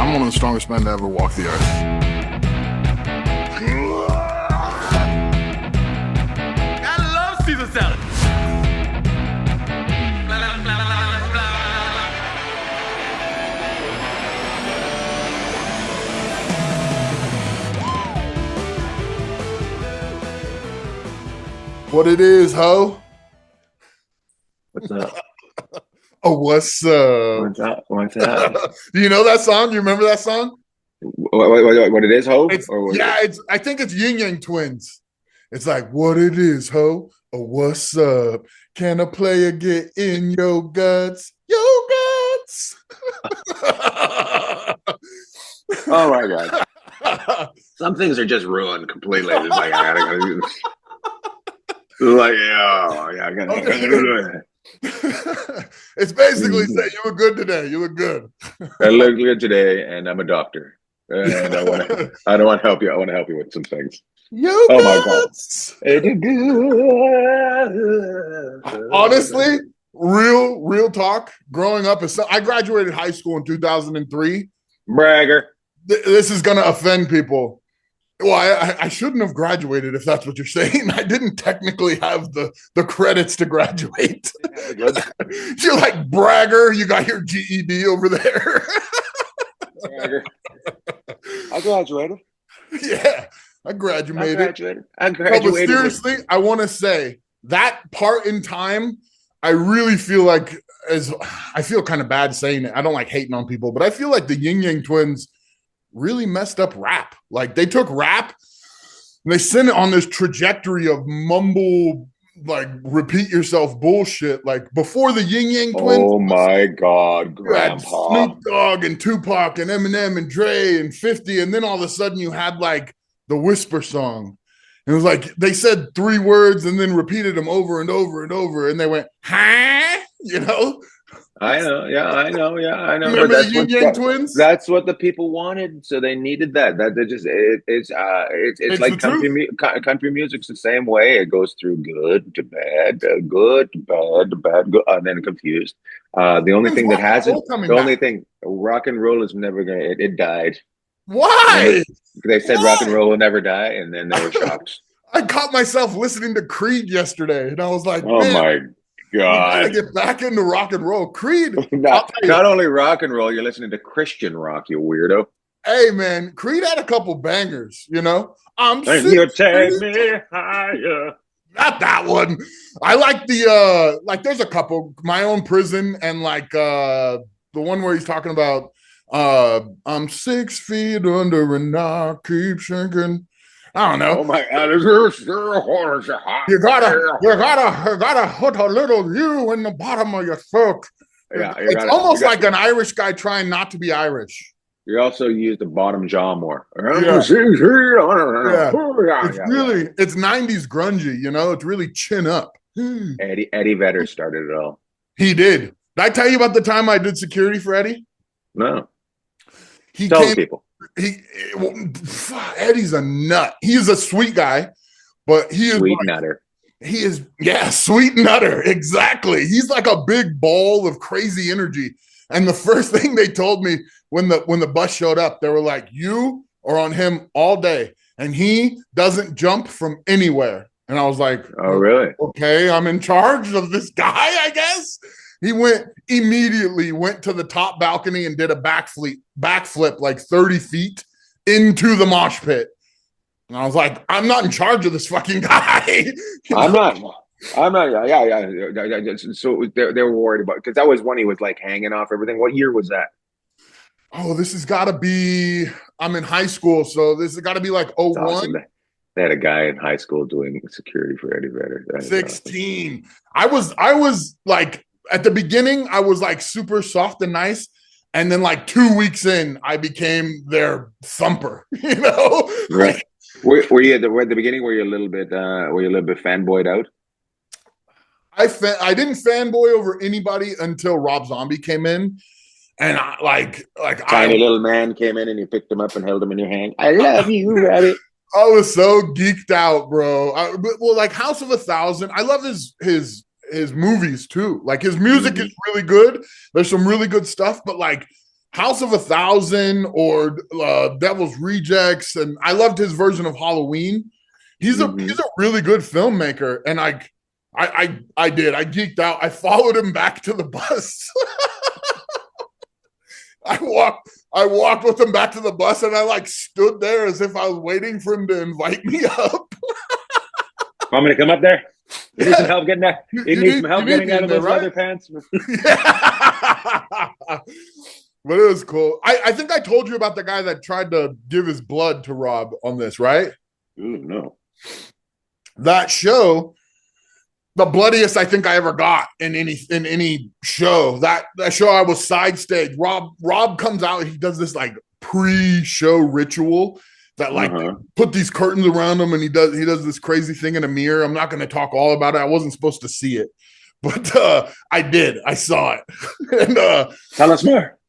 I'm one of the strongest men to ever walk the earth. I love Caesar salad. What it is, ho? What's up? Oh, what's up? What's up? What's up? Do you know that song? Do you remember that song? What it is, ho? I think it's Yin Yang Twins. It's like, what it is, ho? Oh, what's up? Can a player get in your guts? Your guts. Oh my god! Some things are just ruined completely. It's like I gotta like, oh yeah, I gotta do it. It's basically saying you look good today. You look good. I look good today, and I'm a doctor, and I want to help you. I want to help you with some things. Oh my god! Honestly, real talk. Growing up, I graduated high school in 2003. Bragger. This is gonna offend people. Well, I shouldn't have graduated if that's what you're saying. I didn't technically have the credits to graduate. You're like, bragger, you got your GED over there. Bragger. I graduated. Yeah, I graduated. I graduated. No, but seriously, I want to say that part in time, I really feel like, I feel kind of bad saying it. I don't like hating on people, but I feel like the Yin Yang Twins really messed up rap. Like they took rap and they sent it on this trajectory of mumble, like repeat yourself bullshit. Like before the Yin Yang Twins. Oh my god, Grandpa. Snoop Dogg and Tupac and Eminem and Dre and 50, and then all of a sudden you had like the Whisper song. And it was like they said 3 words and then repeated them over and over and over, and they went, huh? You know? I know. Remember the Yin Yang Twins? That's what the people wanted, so they needed that. That they just it's like country music's the same way. It goes through good to bad, good to bad, to bad, good, and then confused. The only thing that hasn't, rock and roll is never gonna. It died. Why? They said rock and roll will never die, and then they were shocked. I caught myself listening to Creed yesterday, and I was like, "Oh my god, I get back into rock and roll." Creed, not only rock and roll, you're listening to Christian rock, you weirdo. Hey man, Creed had a couple bangers, you know. You take me higher. Not that one. I like the there's a couple, My Own Prison, and the one where he's talking about I'm 6 feet under and I keep sinking. I don't know. Oh my god! You gotta put a little you in the bottom of your throat. Yeah, it's almost like an Irish guy trying not to be Irish. You also use the bottom jaw more. Yeah. It's really, it's 90s grungy, you know. It's really chin up. Eddie Vedder started it all. He did. Did I tell you about the time I did security for Eddie? No. Tell people. Eddie's a nut. He's a sweet guy, but he is sweet nutter. He is, sweet nutter. Exactly. He's like a big ball of crazy energy. And the first thing they told me when the bus showed up, they were like, "You are on him all day, and he doesn't jump from anywhere." And I was like, "Oh, really? Okay, I'm in charge of this guy, I guess." He immediately went to the top balcony and did a backflip like 30 feet into the mosh pit. And I was like, I'm not in charge of this fucking guy. I'm not. Yeah. So they were worried about, because that was when he was like hanging off everything. What year was that? Oh, this has got to be, I'm in high school. So this has got to be like 01. Awesome. They had a guy in high school doing security for Eddie Vedder. 16. Awesome. I was like, at the beginning, I was like super soft and nice. And then like 2 weeks in, I became their thumper, you know? Right. Were you at the beginning, were you a little bit fanboyed out? I didn't fanboy over anybody until Rob Zombie came in. And tiny little man came in and you picked him up and held him in your hand. I love you, Rabbit. I was so geeked out, bro. Like House of 1,000. I love his movies too. Like his music is really good. There's some really good stuff, but like House of a Thousand or Devil's Rejects, and I loved his version of Halloween. He's a really good filmmaker, and I geeked out. I followed him back to the bus. I walked with him back to the bus, and I like stood there as if I was waiting for him to invite me up. Want me to come up there? You need some help getting that? You need some help getting out of those leather pants? Yeah. But it was cool. I think I told you about the guy that tried to give his blood to Rob on this, right? Ooh, no. That show, the bloodiest I think I ever got in any show. That show I was side stage. Rob comes out, he does this like pre-show ritual that like put these curtains around him, and he does this crazy thing in a mirror. I'm not going to talk all about it. I wasn't supposed to see it, but I did. I saw it. And tell us more.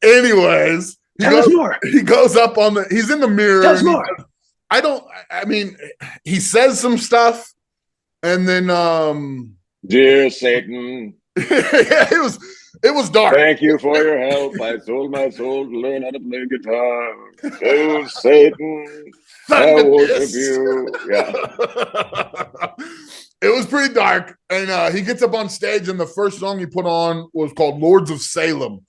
Anyways, he goes up on he's in the mirror. Tell us more. He says some stuff, and then dear Satan. Yeah, it was dark. Thank you for your help. I sold my soul to learn how to play guitar. Oh, Satan, I worship you. Yeah. It was pretty dark, and he gets up on stage, and the first song he put on was called Lords of Salem,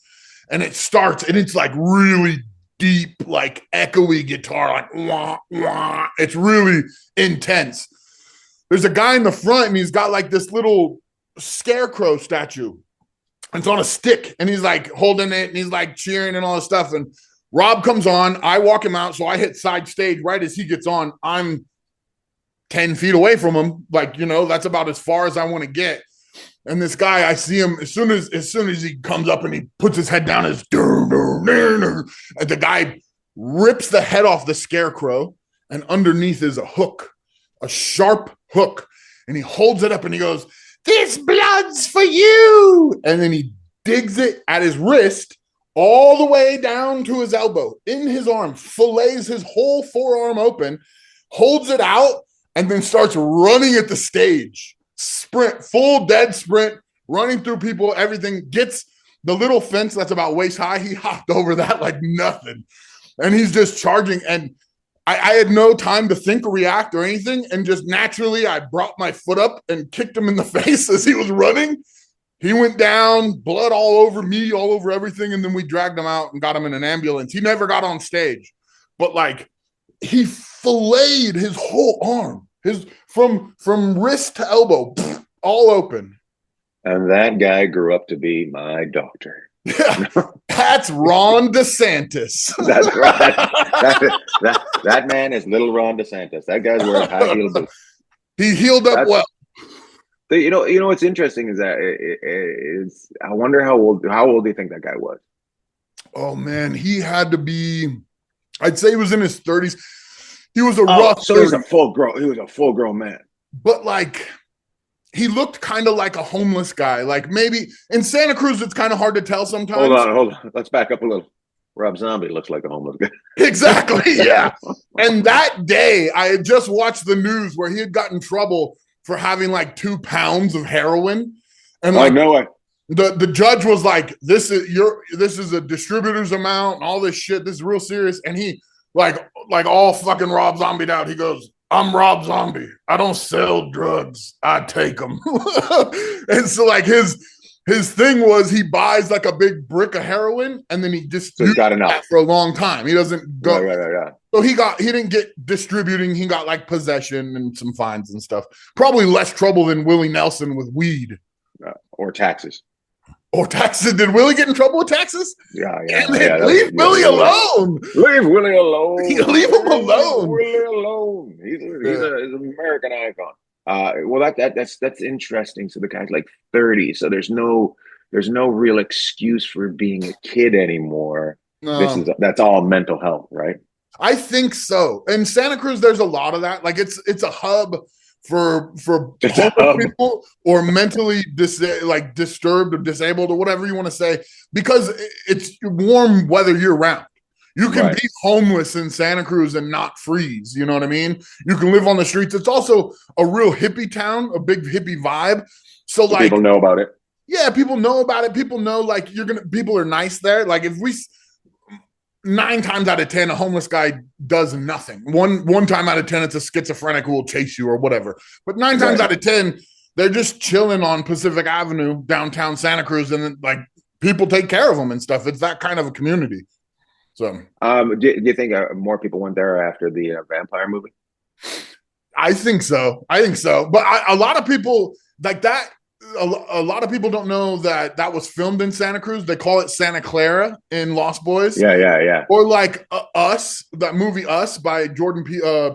and it starts, and it's like really deep, like echoey guitar, like wah, wah. It's really intense. There's a guy in the front, and he's got like this little scarecrow statue. It's on a stick, and he's like holding it, and he's like cheering and all this stuff. And Rob comes on, I walk him out, so I hit side stage right as he gets on. I'm 10 feet away from him, like, that's about as far as I want to get. And this guy, I see him as soon as he comes up and he puts his head down, and the guy rips the head off the scarecrow, and underneath is a hook, a sharp hook, and he holds it up and he goes, "This blood's for you!" And then he digs it at his wrist all the way down to his elbow, in his arm, fillets his whole forearm open, holds it out, and then starts running at the stage. Sprint, full dead sprint, running through people, everything. Gets the little fence that's about waist high. He hopped over that like nothing. And he's just charging. And I had no time to think or react or anything. And just naturally, I brought my foot up and kicked him in the face as he was running. He went down, blood all over me, all over everything. And then we dragged him out and got him in an ambulance. He never got on stage. But like, he filleted his whole arm, from wrist to elbow, all open. And that guy grew up to be my doctor. Yeah, that's Ron DeSantis. That's right. That man is little Ron DeSantis. That guy's wearing high heel boots. He healed up well. You know what's interesting is that I wonder how old do you think that guy was? Oh man, he had to be. I'd say he was in his 30s. He was rough. So he was a full grown man. But like, he looked kind of like a homeless guy. Like maybe in Santa Cruz, it's kind of hard to tell sometimes. Hold on. Let's back up a little. Rob Zombie looks like a homeless guy. Exactly. Yeah. And that day, I had just watched the news where he had gotten in trouble for having like 2 pounds of heroin. And like, no way. The judge was like, this is a distributor's amount and all this shit. This is real serious. And he like all fucking Rob Zombie'd out. He goes, "I'm Rob Zombie. I don't sell drugs. I take them." And so like his thing was he buys like a big brick of heroin and then he just got enough for a long time. He doesn't go. Right. So he didn't get distributing. He got like possession and some fines and stuff. Probably less trouble than Willie Nelson with weed. Or taxes. Or taxes. Did Willie get in trouble with taxes? Yeah. Leave Willie alone. Leave Willie alone. Leave him alone. Willie alone. He's an American icon. Well, that's interesting. So the guy's like 30. So there's no real excuse for being a kid anymore. No. That's all mental health, right? I think so. In Santa Cruz, there's a lot of that. Like it's a hub for people or mentally disturbed or disabled or whatever you want to say, because it's warm weather year round. You can be homeless in Santa Cruz and not freeze. You know what I mean? You can live on the streets. It's also a real hippie town, a big hippie vibe. So like people know about it. Yeah, people know about it. People know like people are nice there. Like if we 9 times out of 10, a homeless guy does nothing. One time out of 10, it's a schizophrenic who will chase you or whatever. But 9 times out of 10, they're just chilling on Pacific Avenue, downtown Santa Cruz, and like people take care of them and stuff. It's that kind of a community. So, do you think more people went there after the vampire movie? I think so. But a lot of people like that. A lot of people don't know that was filmed in Santa Cruz. They call it Santa Clara in Lost Boys. Yeah. Or like Us, that movie Us by Jordan Peele.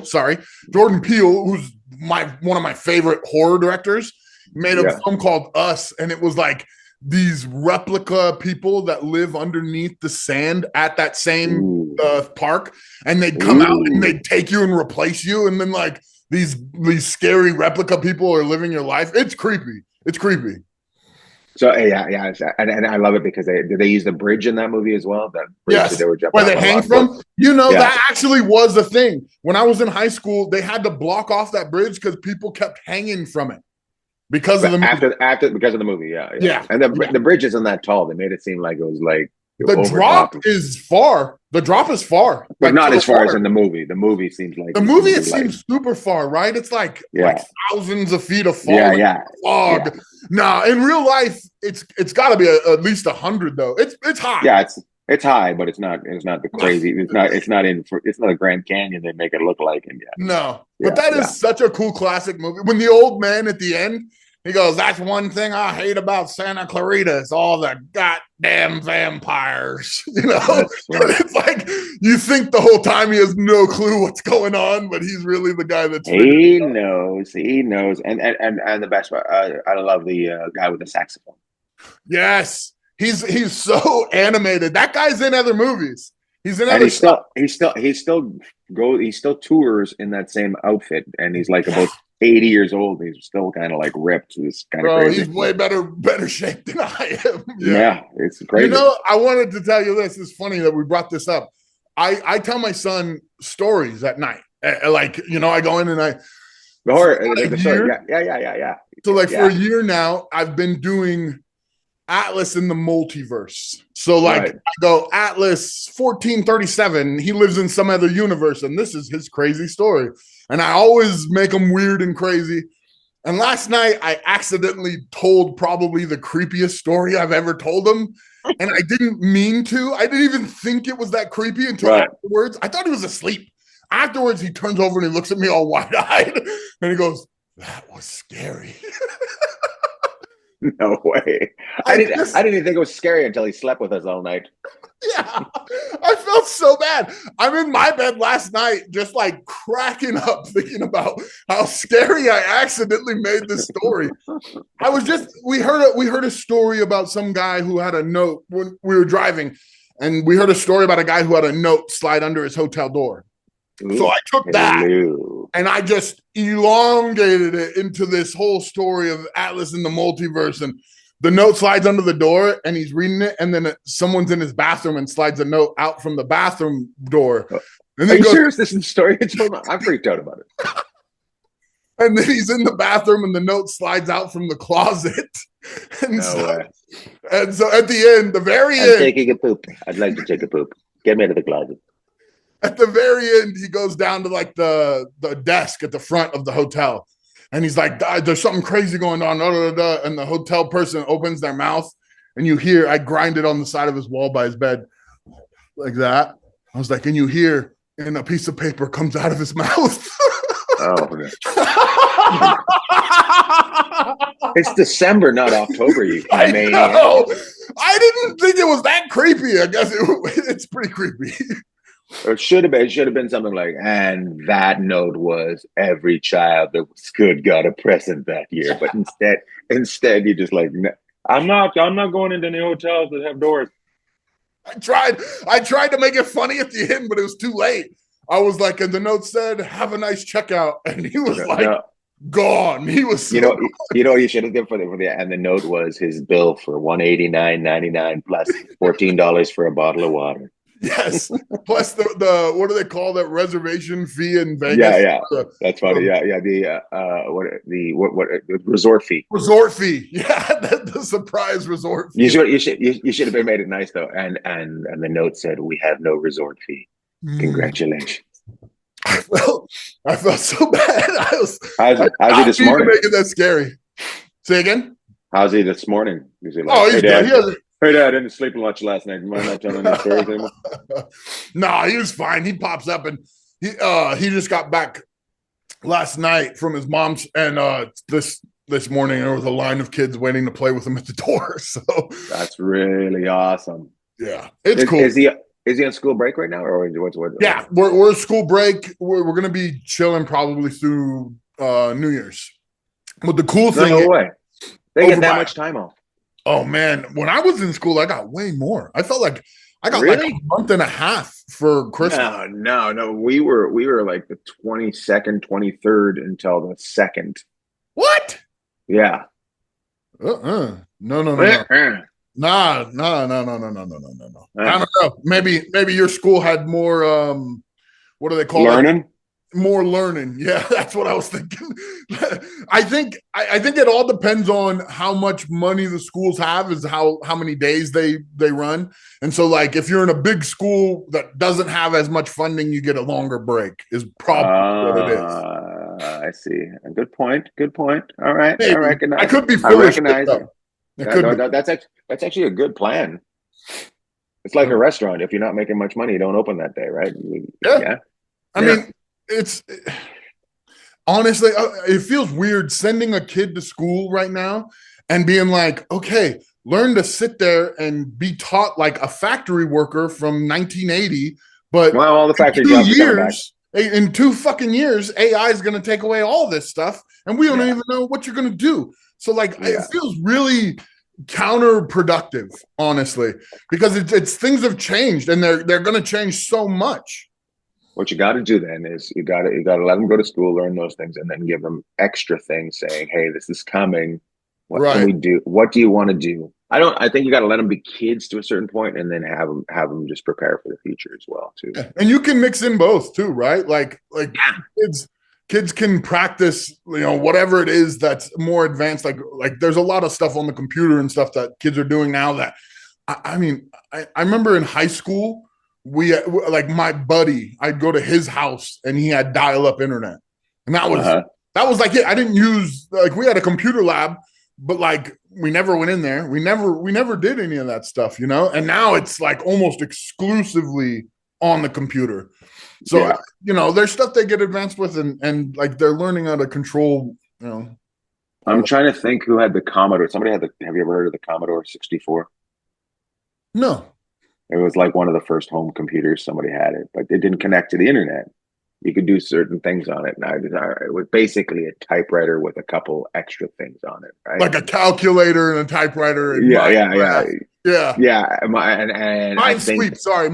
Sorry, Jordan Peele, who's one of my favorite horror directors, made a film called Us, and it was like these replica people that live underneath the sand at that same park, and they'd come out and they'd take you and replace you, and then like these scary replica people are living your life. It's creepy. So yeah, and I love it because did they use the bridge in that movie as well? That bridge yes, that they were jumping where they hang from. That actually was a thing. When I was in high school, they had to block off that bridge because people kept hanging from it because of the movie. Because of the movie. Yeah. And the bridge isn't that tall. They made it seem like it was like the drop is far. The drop is far, but like, not as far as in the movie. The movie seems like it seems super far, right? It's like thousands of feet of fog. Yeah. Nah, in real life, it's got to be at least 100 though. It's high. Yeah, it's high, but it's not the crazy. It's not a Grand Canyon they make it look like. And but that is such a cool classic movie. When the old man at the end, he goes, "That's one thing I hate about Santa Clarita. It's all the goddamn vampires." It's like you think the whole time he has no clue what's going on, but he's really the guy that's he knows. And the best part, I love the guy with the saxophone. Yes, he's so animated. That guy's in other movies. He's in other he still tours in that same outfit, and he's like about 80 years old. He's still kind of like ripped. It's kind of crazy. He's way better shape than I am. Yeah, it's crazy. I wanted to tell you this. It's funny that we brought this up. I tell my son stories at night. Like, I go in and the story. Yeah. So like for a year now, I've been doing Atlas in the multiverse. So like I go Atlas 1437. He lives in some other universe, and this is his crazy story. And I always make them weird and crazy. And last night I accidentally told probably the creepiest story I've ever told him. And I didn't mean to. I didn't even think it was that creepy until afterwards. I thought he was asleep. Afterwards, he turns over and he looks at me all wide-eyed. And he goes, "That was scary." No way. I didn't even think it was scary until he slept with us all night. Yeah, I felt so bad. I'm in my bed last night just like cracking up thinking about how scary I accidentally made this story. We heard a story about some guy who had a note when we were driving, and we heard a story about a guy who had a note slide under his hotel door. So I took that and I just elongated it into this whole story of Atlas in the multiverse. And the note slides under the door and he's reading it. And then someone's in his bathroom and slides a note out from the bathroom door. And then Are you serious? This is the story? I'm freaked out about it. And then he's in the bathroom and the note slides out from the closet. And so at the end, I'm taking a poop. I'd like to take a poop. Get me out of the closet. At the very end, he goes down to like the desk at the front of the hotel. And he's like, "There's something crazy going on." And the hotel person opens their mouth and you hear, I grinded on the side of his wall by his bed like that. I was like, and you hear, and a piece of paper comes out of his mouth. Oh, it's December, not October. I didn't think it was that creepy. I guess it's pretty creepy. Or it should have been something like, and that note was, every child that was good got a present that year. But instead you just like, I'm not going into any hotels that have doors. I tried to make it funny at the end, but it was too late. I was like, and the note said, "Have a nice checkout," and he was gone. He was so what you should have done for the and the note was his bill for $189.99 plus $14 for a bottle of water. Yes. Plus the what do they call that reservation fee in Vegas? Yeah, that's funny. Yeah. The resort fee. Resort fee. Yeah, the surprise resort fee. You should have made it nice though. And the note said, "We have no resort fee. Congratulations." I felt so bad. How's he this morning? Making that scary. Say again. How's he this morning? Is he like, he's good. Hey, Dad, I didn't sleep much last night. Am I not telling any stories anymore? No, he was fine. He pops up and he just got back last night from his mom's, and this morning there was a line of kids waiting to play with him at the door. So that's really awesome. Yeah, it's cool. Is he on school break right now, or what's? Yeah, we're school break. We're gonna be chilling probably through New Year's. But the cool thing, no way, they get that much time off. Oh man, when I was in school, I got way more. I felt like I got like a month and a half for Christmas. No. We were like the 22nd, 23rd until the 2nd. What? Yeah. No. Nah. I don't know. Maybe your school had more. What do they call learning? More learning. Yeah, that's what I was thinking. I think it all depends on how much money the schools have, is how many days they run. And so like if you're in a big school that doesn't have as much funding, you get a longer break is probably what it is. I see. Good point. All right. Maybe. I recognize. I could be I recognize it. That's actually a good plan. It's like a restaurant. If you're not making much money, you don't open that day, right? Yeah. I mean, it's honestly, it feels weird sending a kid to school right now and being like, okay, learn to sit there and be taught like a factory worker from 1980. But all the factory jobs are coming back. In 2 fucking years, AI is going to take away all this stuff, and we don't even know what you're going to do. So like, it feels really counterproductive, honestly, because it's things have changed, and they're going to change so much. What you got to do then is you got to let them go to school, learn those things, and then give them extra things saying, "Hey, this is coming. What can we do? What do you want to do?" I think you got to let them be kids to a certain point, and then have them just prepare for the future as well too. Yeah. And you can mix in both too, right? Like kids can practice, whatever it is that's more advanced. Like there's a lot of stuff on the computer and stuff that kids are doing now that I remember in high school. We like my buddy, I'd go to his house and he had dial-up internet, and that was like it. I didn't use, like, we had a computer lab, but like we never went in there. We never did any of that stuff, and now it's like almost exclusively on the computer. So there's stuff they get advanced with, and like they're learning how to control. I'm trying to think who had the Commodore. Have you ever heard of the Commodore 64? No. It was like one of the first home computers. Somebody had it, but it didn't connect to the internet. You could do certain things on it. And it was basically a typewriter with a couple extra things on it, right? Like a calculator and a typewriter. And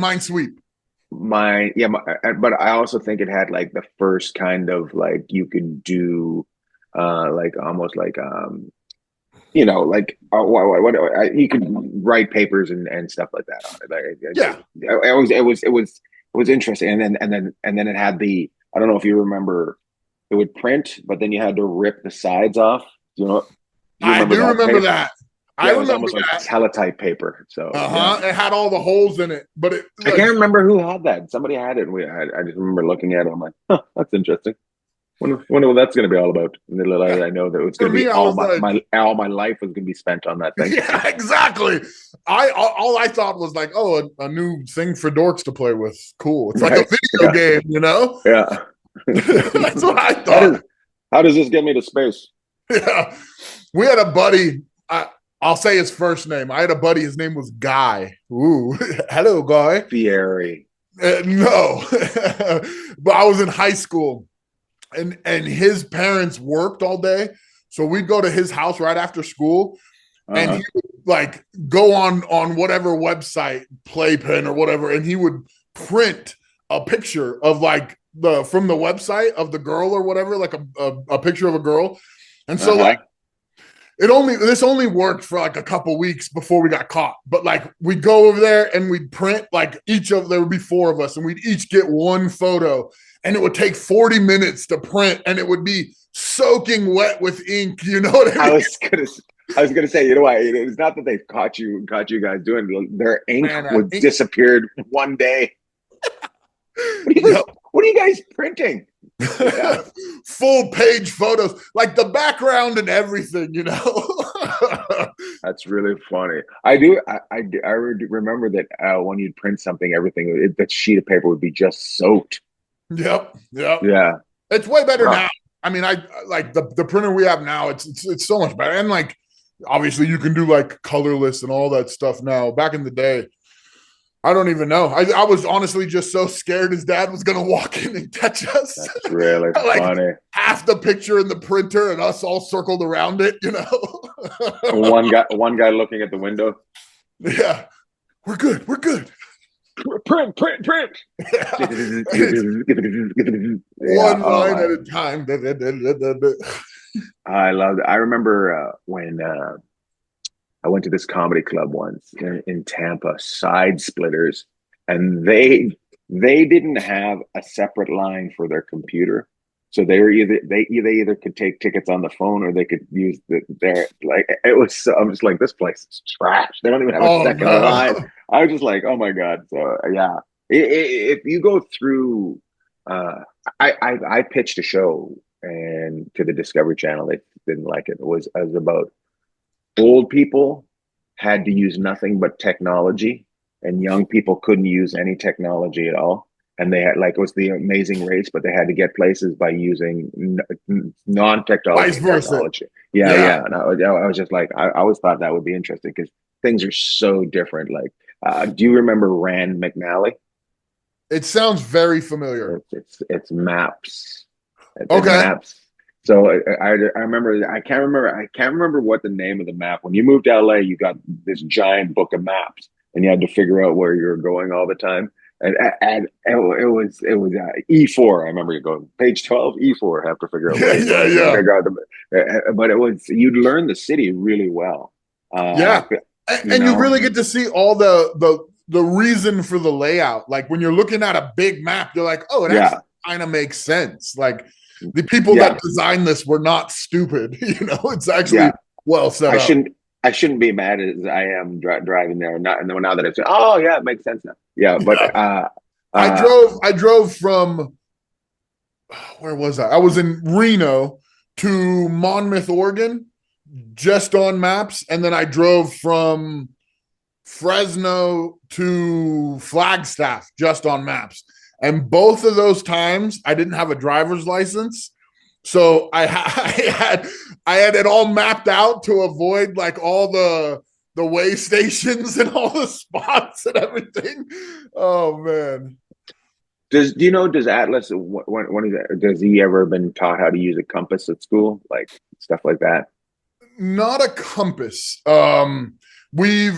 Minesweep. But I also think it had like the first kind of like you could do like almost like you could write papers and stuff like that on it. It was interesting. And then it had I don't know if you remember, it would print, but then you had to rip the sides off. I do remember that. Yeah, it was almost like teletype paper. So it had all the holes in it, but I can't remember who had that. Somebody had it. I just remember looking at it. I'm like, that's interesting. Wonder what that's going to be all about. And little I know that it's going to be all my life was going to be spent on that thing. Yeah, exactly. All I thought was like, a new thing for dorks to play with. Cool. It's like a video game, Yeah. That's what I thought. How does this get me to space? Yeah. We had a buddy. I'll say his first name. I had a buddy. His name was Guy. Ooh, hello, Guy. Fieri. No, but I was in high school. And his parents worked all day, so we'd go to his house right after school, and he would like go on whatever website, Playpen or whatever, and he would print a picture of like from the website of the girl or whatever, like a picture of a girl, and so like this only worked for like a couple weeks before we got caught. But like we'd go over there and we'd print like there would be 4 of us and we'd each get one photo and it would take 40 minutes to print and it would be soaking wet with ink. You know what I mean? I was gonna say, you know why? It's not that they've caught you guys doing it. Their ink disappeared one day. What are you guys printing? Yeah. Full page photos, like the background and everything, you know. That's really funny. I remember that when you'd print something, that sheet of paper would be just soaked. Yep. Yeah, it's way better now. I mean, I like the printer we have now. It's so much better, and like obviously you can do like colorless and all that stuff now. Back in the day, I don't even know. I was honestly just so scared his dad was going to walk in and catch us. That's really like funny. Half the picture in the printer and us all circled around it, you know. one guy looking at the window. Yeah, we're good. Print. Yeah. One line at a time. I loved it. I remember when I went to this comedy club once in Tampa, Side Splitters, and they didn't have a separate line for their computer, so they either could take tickets on the phone or they could use their like it was. I'm just like, this place is trash. They don't even have a second line. I was just like, oh my god. So yeah, if you go through, I pitched a show and to the Discovery Channel, they didn't like it. It was about old people had to use nothing but technology and young people couldn't use any technology at all. And they had like, it was the Amazing Race, but they had to get places by using non-technology technology. Yeah. And I was just like, I always thought that would be interesting because things are so different. Like, do you remember Rand McNally? It sounds very familiar. It's maps. Okay. Maps. So I remember, I can't remember what the name of the map. When you moved to LA, you got this giant book of maps and you had to figure out where you were going all the time. And it was E4. I remember you going page 12, E4. Have to figure out where figure out but it was, you'd learn the city really well. And you really get to see all the reason for the layout. Like when you're looking at a big map, you're like, oh, it actually kind of makes sense. Like the people that designed this were not stupid. You know, it's actually well set up. I shouldn't be mad as I am driving there. Now that it's it makes sense now. Yeah, but I drove from where was I? I was in Reno to Monmouth, Oregon, just on maps, and then I drove from Fresno to Flagstaff just on maps. And both of those times, I didn't have a driver's license, so I had it all mapped out to avoid like all the way stations and all the spots and everything. Oh man! Does Atlas does he ever been taught how to use a compass at school, like stuff like that? Not a compass. We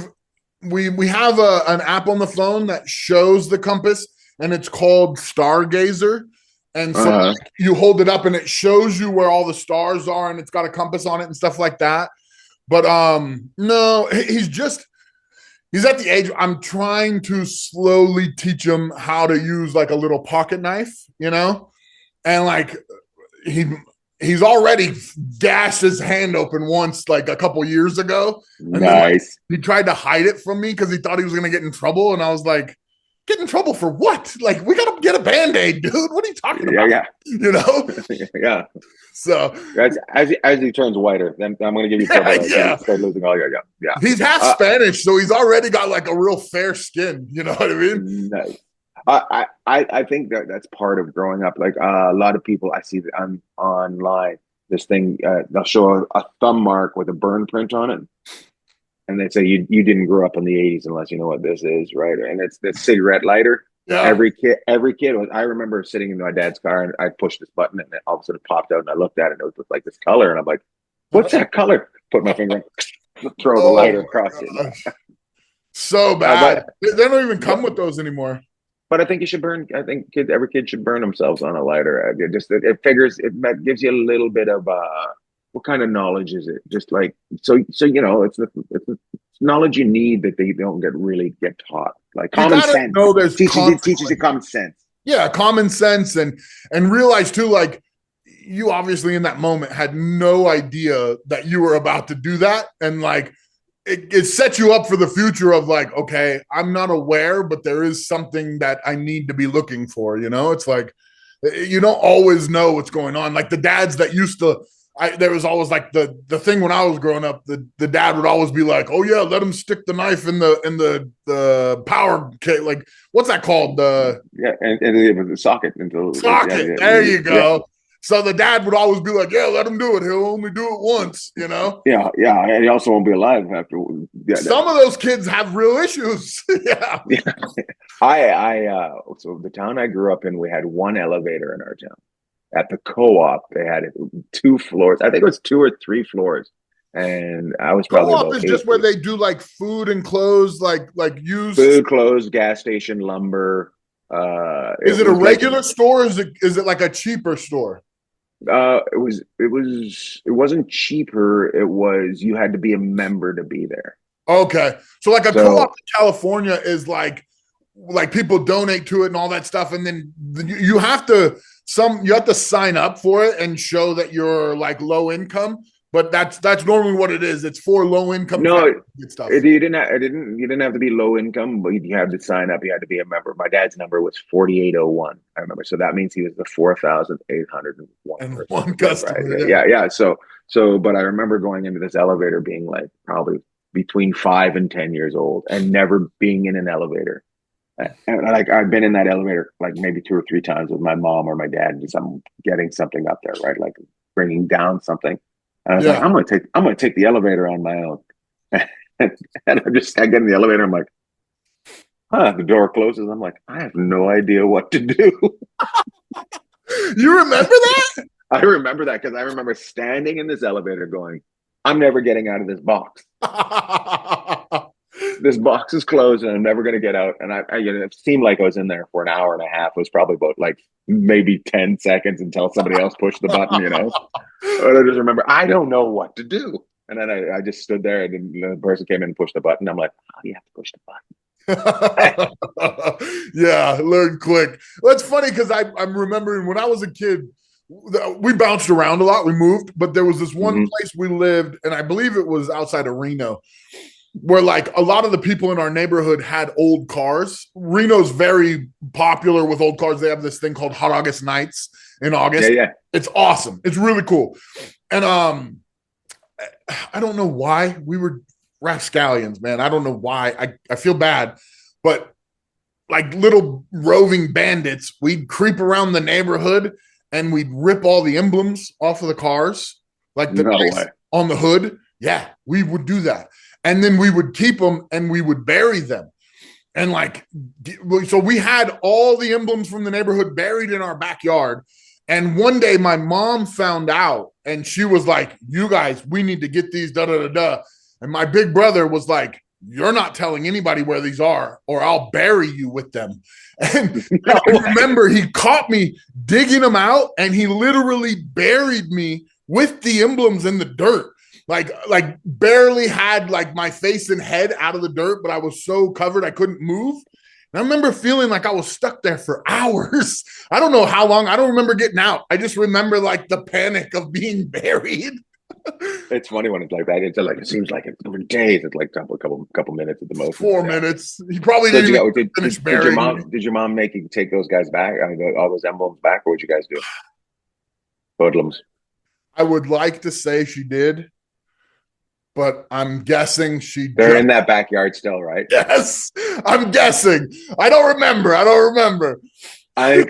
have an app on the phone that shows the compass. And it's called Stargazer. And so you hold it up and it shows you where all the stars are and it's got a compass on it and stuff like that. But no, he's at the age I'm trying to slowly teach him how to use like a little pocket knife, you know? And like he's already gashed his hand open once like a couple years ago. And nice. Then, like, he tried to hide it from me because he thought he was going to get in trouble. And I was like, get in trouble for what? Like, we gotta get a Band-Aid, dude. What are you talking about? Yeah. You know? Yeah. So as he turns whiter, then I'm gonna give you trouble. Start losing all your yeah. He's half Spanish, so he's already got like a real fair skin. You know what I mean? Nice. I think that's part of growing up. Like a lot of people I see online, this thing they'll show a thumb mark with a burn print on it. And they say you didn't grow up in the 80s unless you know what this is, right? And it's the cigarette lighter. Yeah. Every kid was. I remember sitting in my dad's car and I pushed this button and it all of a sudden popped out and I looked at it and it was like this color and I'm like, "What's that color?" Put my finger, throw the lighter across it. So bad. They don't even come with those anymore. But I think you should burn. I think every kid should burn themselves on a lighter. It gives you a little bit of What kind of knowledge is it? Just like so you know, it's knowledge you need that they don't really get taught. Like You common gotta sense. know there's Teaches you consequences. common sense. Yeah, common sense, and realize too, like you obviously in that moment had no idea that you were about to do that, and like it sets you up for the future of like, okay, I'm not aware, but there is something that I need to be looking for. You know, it's like you don't always know what's going on. Like the dads that used to, there was always like the thing when I was growing up. The dad would always be like, "Oh yeah, let him stick the knife in the power like what's that called And the socket until socket." There you go. So the dad would always be like, "Yeah, let him do it. He'll only do it once." You know. Yeah, and he also won't be alive after. Yeah, some of those kids have real issues. Yeah. So the town I grew up in, we had one elevator in our town. At the co-op, they had 2 floors. I think it was 2 or 3 floors, and I was probably Co-op about is 8. just where they do like food and clothes, like used Food, clothes, gas station, lumber. Is it a regular store? Or is it like a cheaper store? It wasn't cheaper. It was you had to be a member to be there. Okay, so like a So co-op in California is like people donate to it and all that stuff, and then you have to sign up for it and show that you're like low income. But that's normally what it is. It's for low income no, stuff. you didn't have to be low income, but you had to sign up. You had to be a member. My dad's number was 4801. I remember. So that means he was the 4,801 And person. one customer. Right? Yeah. But I remember going into this elevator being like probably between 5 and 10 years old and never being in an elevator. And like I've been in that elevator like maybe 2 or 3 times with my mom or my dad, just I'm getting something up there, right? Like bringing down something. And I was like, I'm gonna take the elevator on my own. And I get in the elevator. I'm like, the door closes. I'm like, I have no idea what to do. You remember that? I remember that because I remember standing in this elevator going, I'm never getting out of this box. This box is closed and I'm never going to get out. And it seemed like I was in there for an hour and a half. It was probably about like maybe 10 seconds until somebody else pushed the button, But I just remember, I don't know what to do. And then I just stood there and the person came in and pushed the button. I'm like, how do you have to push the button? Yeah, learn quick. That's funny because I'm remembering when I was a kid, we bounced around a lot. We moved, but there was this one place we lived, and I believe it was outside of Reno, where like a lot of the people in our neighborhood had old cars. Reno's very popular with old cars. They have this thing called Hot August Nights in August. Yeah. It's awesome. It's really cool. And I don't know why we were rapscallions, man. I don't know why. I feel bad, but like little roving bandits, we'd creep around the neighborhood and we'd rip all the emblems off of the cars, like on the hood. Yeah, we would do that. And then we would keep them and we would bury them. And like, so we had all the emblems from the neighborhood buried in our backyard. And one day my mom found out and she was like, you guys, we need to get these, da, da, da, da. And my big brother was like, you're not telling anybody where these are or I'll bury you with them. And I remember he caught me digging them out and he literally buried me with the emblems in the dirt. Like barely had like my face and head out of the dirt, but I was so covered I couldn't move. And I remember feeling like I was stuck there for hours. I don't know how long. I don't remember getting out. I just remember like the panic of being buried. It's funny when it's like that. It's like it seems like it's for days. It's like a couple minutes at the most. 4 minutes. He probably didn't even finish burying. Did your mom make you take those guys back? I mean, all those emblems back, or what'd you guys do? Hoodlums. I would like to say she did, but I'm guessing they're in that backyard still, right? Yes, I'm guessing. I don't remember. I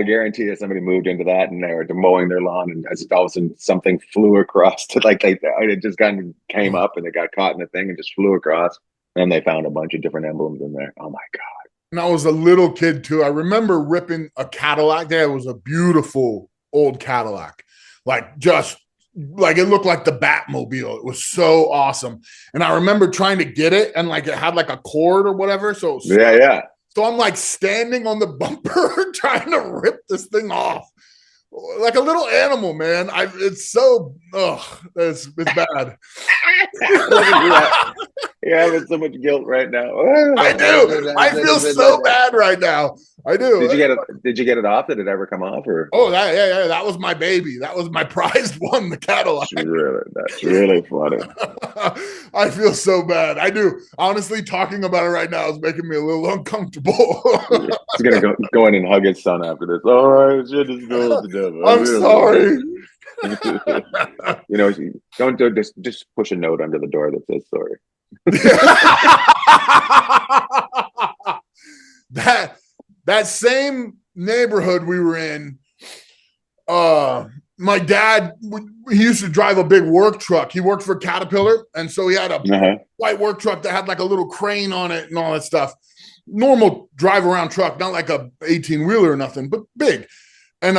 guarantee that somebody moved into that and they were mowing their lawn, and as all of a sudden something flew across to it just kind of came up and it got caught in the thing and just flew across. And they found a bunch of different emblems in there. Oh my God. And I was a little kid too. I remember ripping a Cadillac. There was a beautiful old Cadillac, like just like it looked like the Batmobile. It was so awesome. And I remember trying to get it and like it had like a cord or whatever. So yeah. So I'm like standing on the bumper trying to rip this thing off. like a little animal, man. It's so it's bad. You're having so much guilt right now. I do. I feel so bad right now. I do. Did you get it off? Did it ever come off? Or Yeah. That was my baby. That was my prized one, the Cadillac. That's really funny. I feel so bad. I do. Honestly, talking about it right now is making me a little uncomfortable. He's gonna go in and hug his son after this. All right, shit, just go to Denver. I'm sorry. Don't do just push a note under the door that says sorry. that same neighborhood we were in, my dad, he used to drive a big work truck. He worked for Caterpillar, and so he had a white work truck that had like a little crane on it and all that stuff. Normal drive around truck, not like a 18-wheeler or nothing, but big. And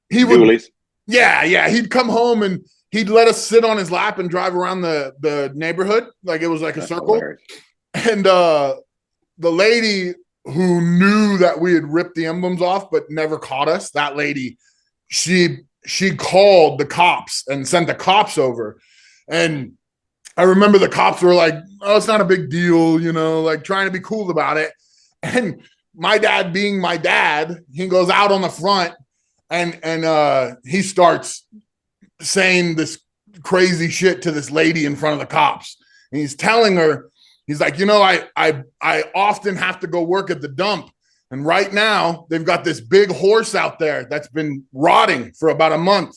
he would Dualies. Yeah, he'd come home and he'd let us sit on his lap and drive around the neighborhood like it was like a circle. Hilarious. And the lady who knew that we had ripped the emblems off but never caught us, that lady, she called the cops and sent the cops over. And I remember the cops were like, oh, it's not a big deal, like trying to be cool about it. And my dad being my dad, he goes out on the front and he starts saying this crazy shit to this lady in front of the cops. And he's telling her, he's like, I often have to go work at the dump. And right now they've got this big horse out there that's been rotting for about a month.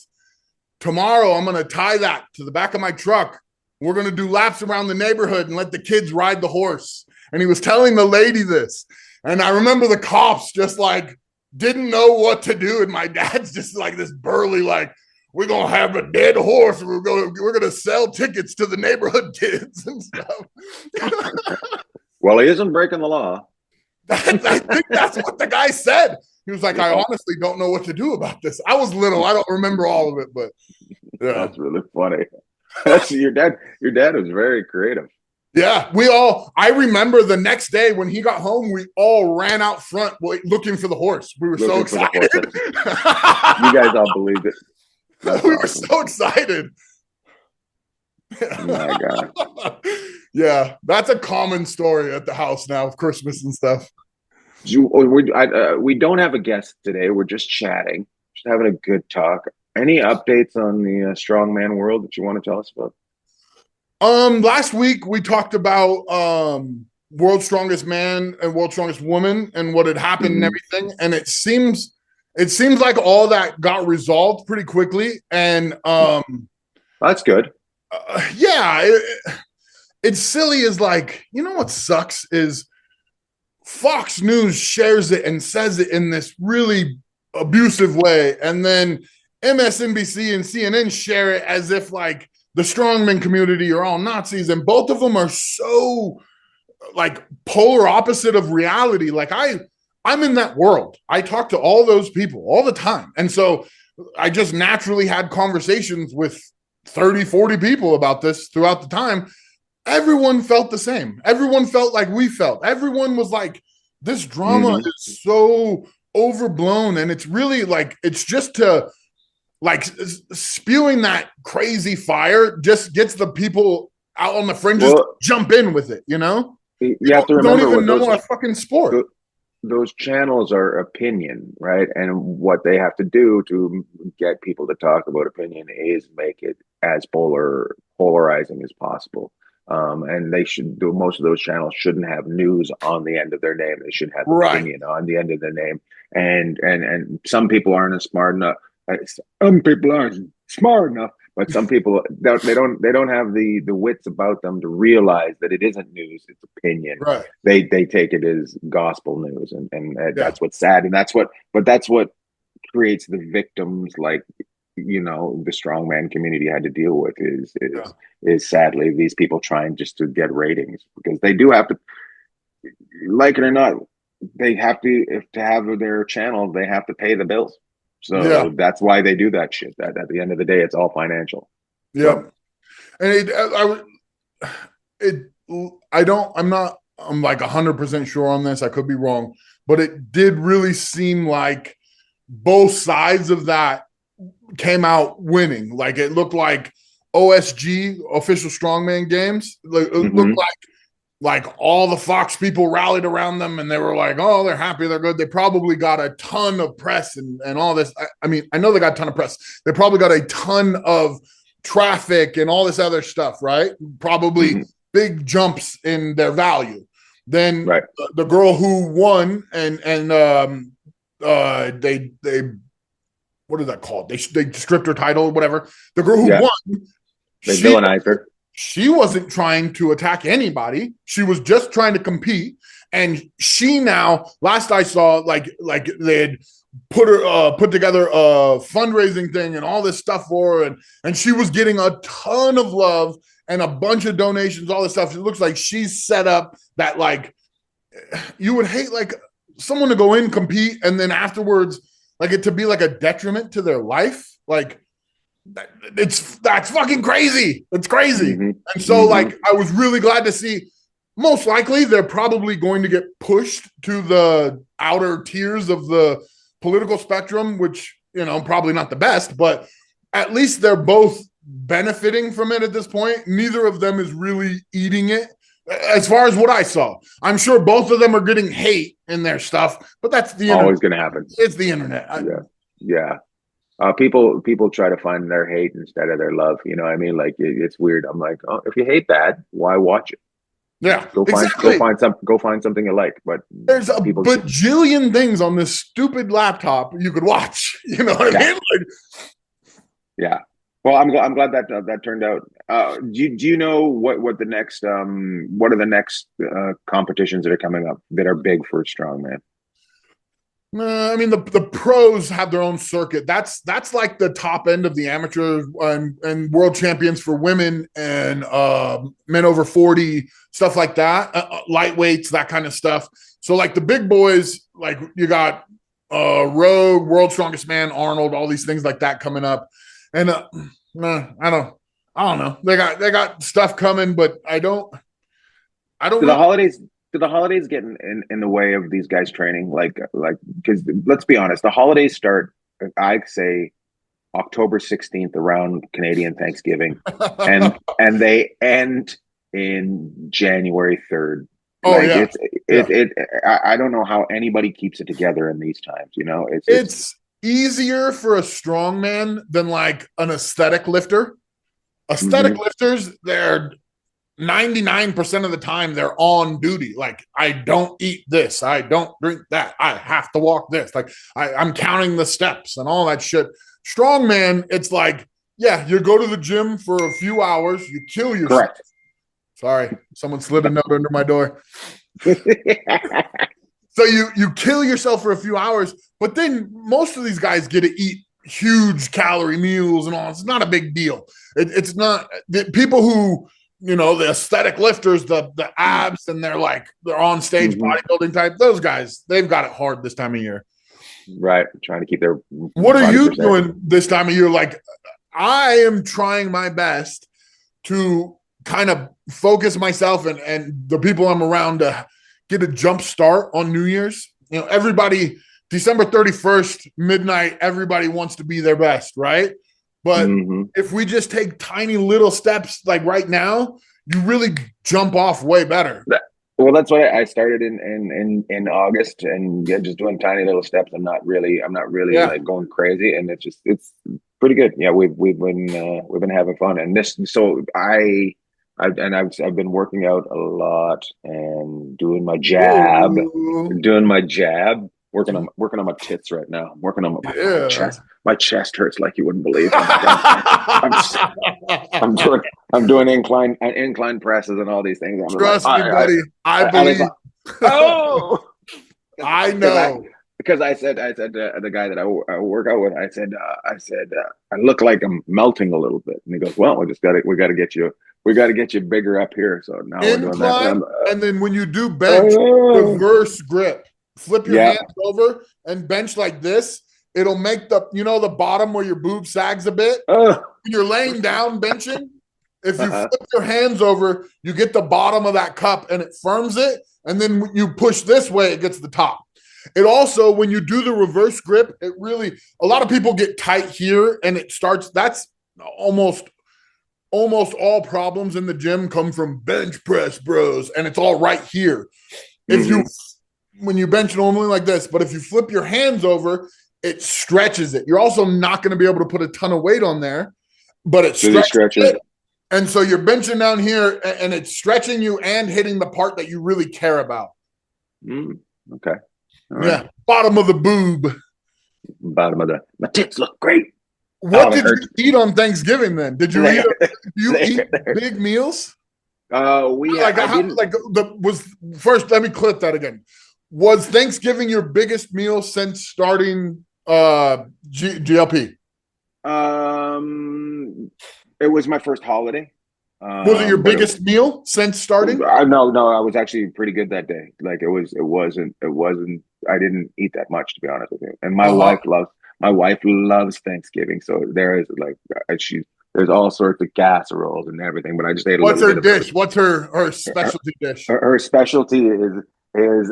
Tomorrow I'm going to tie that to the back of my truck. We're going to do laps around the neighborhood and let the kids ride the horse. And he was telling the lady this. And I remember the cops just like didn't know what to do. And my dad's just like this burly, like, we're going to have a dead horse. We're going to sell tickets to the neighborhood kids and stuff. Well, he isn't breaking the law. I think that's what the guy said. He was like, I honestly don't know what to do about this. I was little. I don't remember all of it, but yeah. That's really funny. That's your dad. Your dad was very creative. Yeah, I remember the next day when he got home, we all ran out front looking for the horse. We were so excited. You guys all believed it. We were so excited. Oh my God. Yeah, that's a common story at the house now of Christmas and stuff. We don't have a guest today. We're just chatting, just having a good talk. Any updates on the strongman world that you want to tell us about? Last week we talked about World's Strongest Man and World's Strongest Woman and what had happened and everything. And it seems like all that got resolved pretty quickly. And that's good. It's silly as like, what sucks is Fox News shares it and says it in this really abusive way. And then MSNBC and CNN share it as if like the strongman community are all Nazis. And both of them are so like polar opposite of reality. Like I'm in that world. I talk to all those people all the time. And so I just naturally had conversations with 30, 40 people about this throughout the time. Everyone felt the same. Everyone felt like we felt. Everyone was like, this drama is so overblown. And it's really like, it's just to like spewing that crazy fire just gets the people out on the fringes to jump in with it, You have to remember, don't even know our fucking sport. Those channels are opinion, right? And what they have to do to get people to talk about opinion is make it as polarizing as possible. And they should do, most of those channels shouldn't have news on the end of their name. They should have opinion on the end of their name. And some people aren't smart enough. Some people aren't smart enough, but some people they don't have the wits about them to realize that it isn't news, it's opinion. Right. They take it as gospel news, and that's what's sad, and that's what creates the victims like the strongman community had to deal with is sadly these people trying just to get ratings, because they do have to, like it or not, they have to, if to have their channel, they have to pay the bills. So that's why they do that shit. That at the end of the day, it's all financial. Yeah. And I'm like 100% sure on this. I could be wrong, but it did really seem like both sides of that came out winning. Like it looked like OSG, official strongman games. It looked like all the Fox people rallied around them and they were like, oh, they're happy, they're good. They probably got a ton of press and all this. I mean, I know they got a ton of press. They probably got a ton of traffic and all this other stuff, right? Probably big jumps in their value. Then the girl who won and they what is that called? They stripped her title, whatever. The girl who won, they villainized her. She wasn't trying to attack anybody. She was just trying to compete. And she now, last I saw, like they had put together a fundraising thing and all this stuff for her, and she was getting a ton of love and a bunch of donations, all this stuff. It looks like she's set up that like you would hate like someone to go in, compete, and then afterwards, like it to be like a detriment to their life. Like that's fucking crazy. It's crazy. And so like I was really glad to see. Most likely they're probably going to get pushed to the outer tiers of the political spectrum, which, you know, probably not the best, but at least they're both benefiting from it at this point. Neither of them is really eating it as far as what I saw. I'm sure both of them are getting hate in their stuff, but that's the internet. Always going to happen. It's the internet. Yeah. People try to find their hate instead of their love. You know what I mean? Like it's weird. I'm like, oh, if you hate that, why watch it? Yeah, go find something you like. But there's a bajillion things on this stupid laptop you could watch. You know what I mean? Like, yeah. Well, I'm glad that turned out. Do you know what the next what are the next competitions that are coming up that are big for strongman? I mean, the pros have their own circuit. That's like the top end of the amateur and world champions for women and men over 40, stuff like that, lightweights, that kind of stuff. So like the big boys, like you got Rogue, World's Strongest Man, Arnold, all these things like that coming up. And I don't know. They got stuff coming, but I don't. Do the holidays get in the way of these guys training? Like, because let's be honest, the holidays start, I'd say, October 16th around Canadian Thanksgiving, and they end in January 3rd. Oh, like, I don't know how anybody keeps it together in these times. You know, it's easier for a strongman than like an aesthetic lifter. Aesthetic lifters, they're 99% of the time they're on duty. Like, I don't eat this, I don't drink that, I have to walk this. Like, I'm counting the steps and all that shit. Strongman, it's like, yeah, you go to the gym for a few hours, you kill yourself. Correct. Sorry, someone slid a note under my door. So you kill yourself for a few hours, but then most of these guys get to eat huge calorie meals and all. It's not a big deal. It's not the people who, you know, the aesthetic lifters, the abs, and they're on stage bodybuilding type. Those guys, they've got it hard this time of year. Right. Trying to keep their. What are you doing this time of year? Like, I am trying my best to kind of focus myself and the people I'm around to get a jump start on New Year's. You know, everybody, December 31st, midnight, everybody wants to be their best, right? But if we just take tiny little steps like right now, you really jump off way better. Well, that's why I started in August, and just doing tiny little steps. I'm not really like going crazy, and it's pretty good. Yeah, we've been having fun, and I've been working out a lot and doing my jab, working on my tits right now. I'm working on my chest. My chest hurts like you wouldn't believe. I'm doing incline presses and all these things. Trust me, buddy. I believe. I know. Because I said to the guy that I work out with, I said I look like I'm melting a little bit, and he goes, "Well, we got to get you bigger up here." So now we're doing that. And then when you do bench, reverse grip, flip your hands over and bench like this. It'll make the bottom where your boob sags a bit. When you're laying down benching, if you flip your hands over, you get the bottom of that cup and it firms it. And then when you push this way, it gets the top. It also, when you do the reverse grip, it really, a lot of people get tight here and it starts, that's almost all problems in the gym come from bench press, bros. And it's all right here. If you, when you bench normally like this, but if you flip your hands over, it stretches it. You're also not going to be able to put a ton of weight on there, but it stretches it. And so you're benching down here and it's stretching you and hitting the part that you really care about. Okay. All right. Yeah. Bottom of the boob. Bottom of the, my tits look great. What did you eat on Thanksgiving then? Did you eat big meals? First, let me clip that again. Was Thanksgiving your biggest meal since starting GLP? It was my first holiday. Was it your biggest meal since starting? No, I was actually pretty good that day. Like it wasn't. I didn't eat that much, to be honest with you. And my wife loves Thanksgiving, so there is there's all sorts of casseroles and everything. But I just ate a What's little her bit dish? What's her specialty dish? Her specialty is it's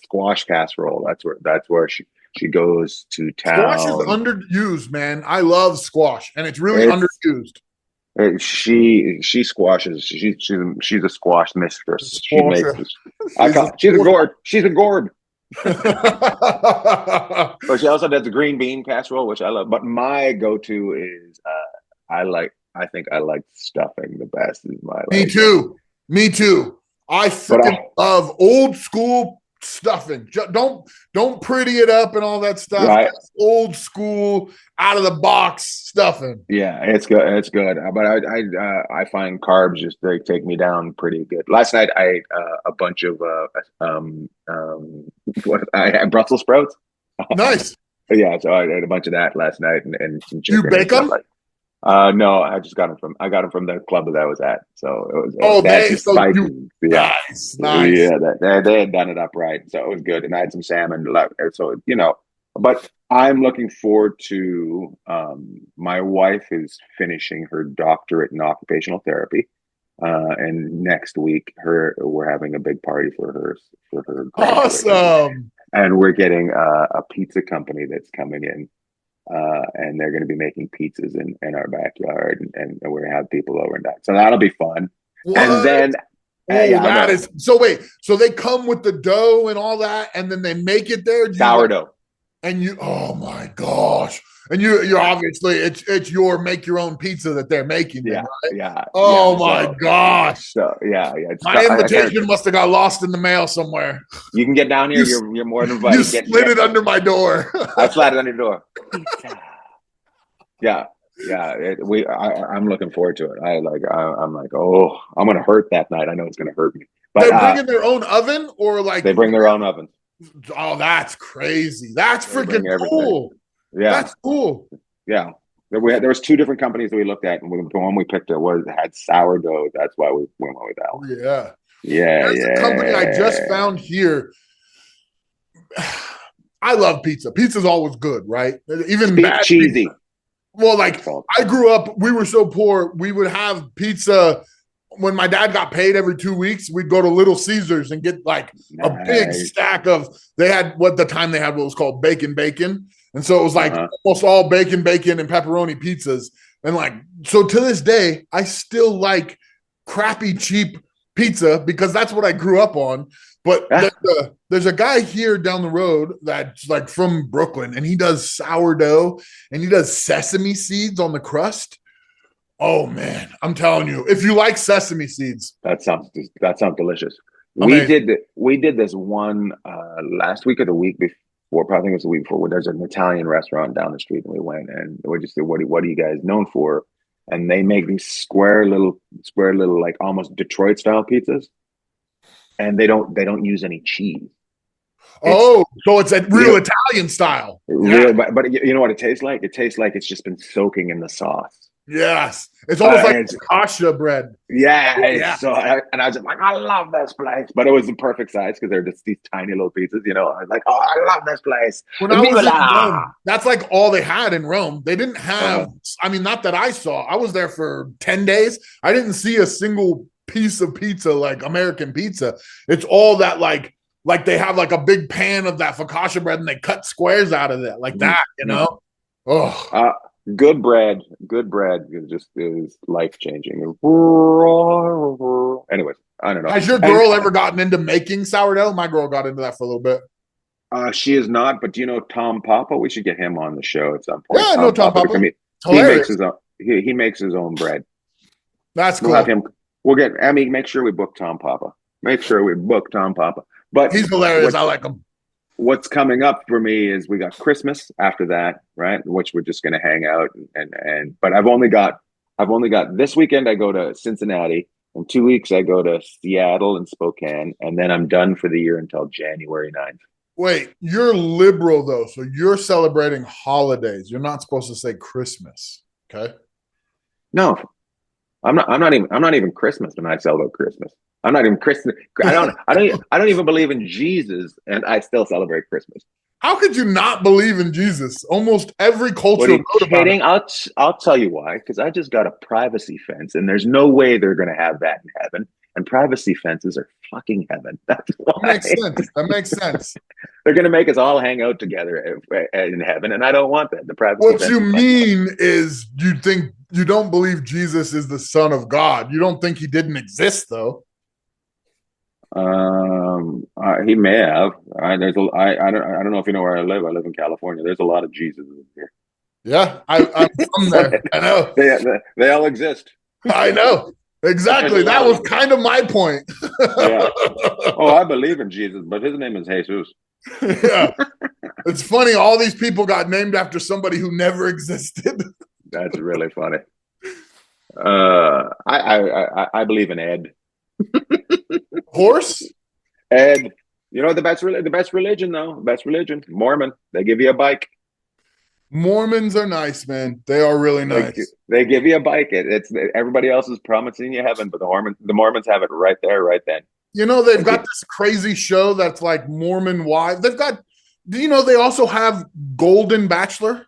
squash casserole. That's where she goes to town. Squash is underused, man. I love squash, and it's really underused. She squashes. She's a squash mistress. She makes. She's a gourd. She's a gourd. But she also does the green bean casserole, which I love. But my go-to is I think I like stuffing the best. Is my Me too. I freaking love old school stuffing. Don't pretty it up and all that stuff. Right. Old school, out of the box stuffing. Yeah, it's good. It's good. But I find carbs just they take me down pretty good. Last night I ate a bunch of I had Brussels sprouts. Nice. Yeah, so I ate a bunch of that last night and some chicken. You bake them? No, I got them from the club that I was at. So it was. Nice. Yeah, they had done it up right, so it was good. And I had some salmon. So but I'm looking forward to. My wife is finishing her doctorate in occupational therapy, and next week we're having a big party for her Awesome. And we're getting a pizza company that's coming in. And they're going to be making pizzas in our backyard, and we're going to have people over and that. So that'll be fun. What? And then, so they come with the dough and all that, and then they make it there. Sourdough. And oh my gosh. And you're obviously it's your make your own pizza that they're making. Yeah, right? yeah. Oh my gosh. So yeah. My invitation must have got lost in the mail somewhere. You can get down here. You're more than invited. You slid it under my door. I slid it under your door. Yeah. I'm looking forward to it. I'm like, oh, I'm gonna hurt that night. I know it's gonna hurt me. But they're bringing their own oven, or like they bring their own oven. Oh, that's crazy. That's freaking cool. Yeah, that's cool. Yeah, there was two different companies that we looked at, and the one we picked had sourdough. That's why we went with that one. Yeah. There's a company I just found here. I love pizza. Pizza's always good, right? Even bad cheesy. Pizza. Well, like I grew up, we were so poor, we would have pizza. When my dad got paid every 2 weeks, we'd go to Little Caesars and get like a big stack of, they had what was called bacon. And so it was like almost all bacon and pepperoni pizzas. And like, so to this day, I still like crappy, cheap pizza because that's what I grew up on. But there's a guy here down the road that's like from Brooklyn, and he does sourdough and he does sesame seeds on the crust. Oh man, I'm telling you, if you like sesame seeds, that sounds delicious. Amazing. We did this one last week or the week before, probably it was the week before. There's an Italian restaurant down the street, and we went and we just said, "What are you guys known for?" And they make these square little like almost Detroit style pizzas, and they don't use any cheese. So it's a real Italian style. Real, but you know what it tastes like? It tastes like it's just been soaking in the sauce. Yes, it's almost like kasha bread. Yeah. So, and I was just like, I love this place, but it was the perfect size because they're just these tiny little pieces. I was like, oh, I love this place. When I was in Rome, that's like all they had in Rome. They didn't have. I mean, not that I saw. I was there for 10 days. I didn't see a single piece of pizza like American pizza. It's all that like like they have like a big pan of that focaccia bread and they cut squares out of it like that, you know? Oh, good bread is life changing. Anyways, I don't know. Has your girl ever gotten into making sourdough? My girl got into that for a little bit. She is not, but do you know Tom Papa? We should get him on the show at some point. Yeah, I know Tom Papa. He makes his own. He makes his own bread. That's cool. We'll have him. We'll get. I mean, make sure we book Tom Papa. Make sure we book Tom Papa. But he's hilarious. I like him. What's coming up for me is we got Christmas after that, right? Which we're just going to hang out but I've only got this weekend. I go to Cincinnati. In 2 weeks, I go to Seattle and Spokane, and then I'm done for the year until January 9th. Wait, you're liberal though, so you're celebrating holidays. You're not supposed to say Christmas, okay? No, I'm not even Christmas when I celebrate Christmas. I'm not even Christmas. I don't even believe in Jesus, and I still celebrate Christmas. How could you not believe in Jesus? Almost every culture. What are you kidding? I'll tell you why. Because I just got a privacy fence, and there's no way they're going to have that in heaven. And privacy fences are fucking heaven. That's why. That makes sense. They're going to make us all hang out together in heaven, and I don't want that. The privacy. What you mean is you don't believe Jesus is the Son of God. You don't think he didn't exist, though. He may have. I don't know if you know where I live. I live in California. There's a lot of Jesus here. Yeah, I'm from there. I know. They all exist. I know. Exactly. That was kind of my point. Yeah. Oh, I believe in Jesus, but his name is Jesus. Yeah. It's funny. All these people got named after somebody who never existed. That's really funny. I believe in Ed. Horse? Ed. You know the best religion though. Best religion. Mormon. They give you a bike. Mormons are nice, man. They are really nice. They give you a bike. It's everybody else is promising you heaven, but the Mormons have it right there, right then. You know, they've got this crazy show that's like Mormon wives. They've got. Do you know they also have Golden Bachelor?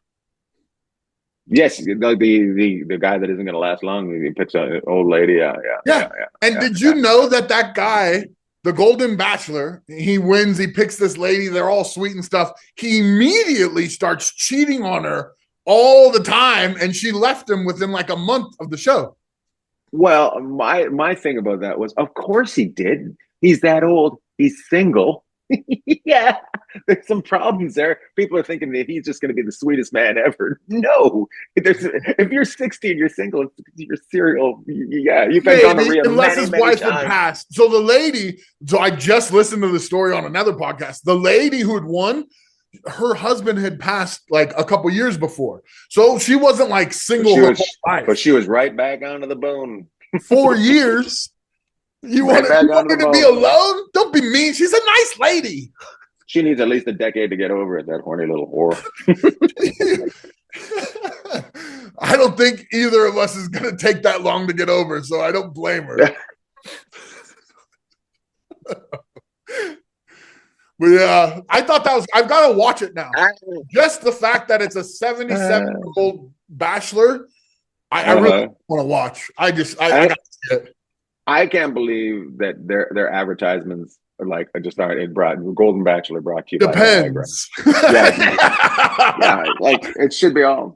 Yes, the guy that isn't going to last long. He picks an old lady. Yeah. And did you know that guy? The Golden Bachelor, he wins, he picks this lady, they're all sweet and stuff. He immediately starts cheating on her all the time, and she left him within like a month of the show. Well, my thing about that was, of course he did. He's that old. He's single. Yeah, there's some problems there. People are thinking that he's just going to be the sweetest man ever. No, if you're 60 and you're single, you're serial. Yeah, you've been gonorrhea unless his wife had passed. So the lady. So I just listened to the story on another podcast. The lady who had won, her husband had passed like a couple years before, so she wasn't like single her whole life. But she was right back onto the bone. 4 years. You want her to be alone? Don't be mean. She's a nice lady. She needs at least a decade to get over it, that horny little whore. I don't think either of us is going to take that long to get over, so I don't blame her. But yeah, I thought that was, I've got to watch it now. Just the fact that it's a 77-year-old bachelor, I really want to watch. I got to see it. I can't believe that their advertisements are like Golden Bachelor brought to you by Viagra. Yeah, like it should be all.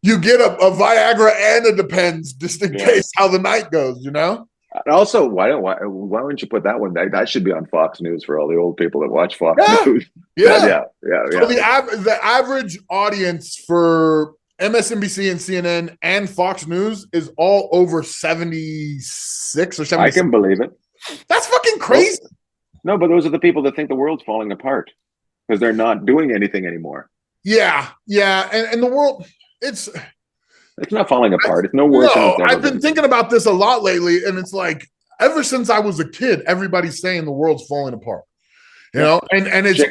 You get a Viagra and a Depends just in case how the night goes, you know? And also, why don't you put that one? That should be on Fox News for all the old people that watch Fox News. Yeah. So the average audience for MSNBC and CNN and Fox News is all over 76 or 77. I can believe it. That's fucking crazy. No, but those are the people that think the world's falling apart because they're not doing anything anymore. Yeah. And the world, it's not falling apart. It's no worse than it's ever I've been thinking about this a lot lately, and it's like ever since I was a kid, everybody's saying the world's falling apart. You know, and it's